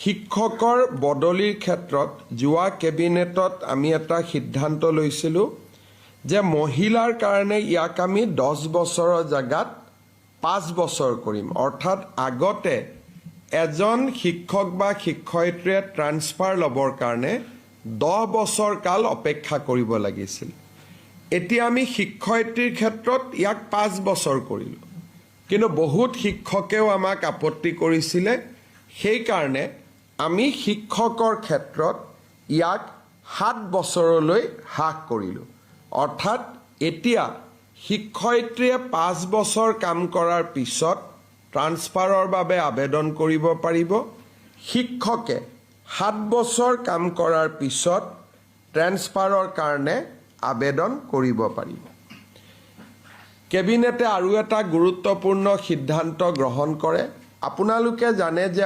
শিক্ষকৰ বদলিৰ ক্ষেত্ৰত যোৱা কেবিনেটত আমি এটা সিদ্ধান্ত লৈছিলোঁ যে মহিলাৰ কাৰণে ইয়াক আমি 10 বছৰৰ জাগাত 5 বছৰ কৰিম। অৰ্থাৎ আগতে এজন শিক্ষক বা শিক্ষয়িত্ৰীয়ে ট্ৰান্সফাৰ ল'বৰ কাৰণে 10 বছৰ কাল অপেক্ষা কৰিব লাগিছিল। এতিয়া আমি শিক্ষয়িত্ৰীৰ ক্ষেত্ৰত ইয়াক 5 বছৰ কৰিলোঁ, কিন্তু বহুত শিক্ষকেও আমাক আপত্তি কৰিছিলে। সেইকাৰণে আমি শিক্ষকৰ ক্ষেত্ৰত ইয়াক 7 বছৰলৈ হ্ৰাস কৰিলোঁ। অৰ্থাৎ এতিয়া শিক্ষয়িত্ৰীয়ে 5 বছৰ কাম কৰাৰ পিছত ট্ৰান্সফাৰৰ বাবে আবেদন কৰিব পাৰিব। শিক্ষকে 7 বছৰ কাম কৰাৰ পিছত ট্ৰান্সফাৰৰ কাৰণে আবেদন কৰিব পাৰিব। কেবিনেটে আৰু এটা গুৰুত্বপূৰ্ণ সিদ্ধান্ত গ্ৰহণ কৰে। আপোনালোকে জানে যে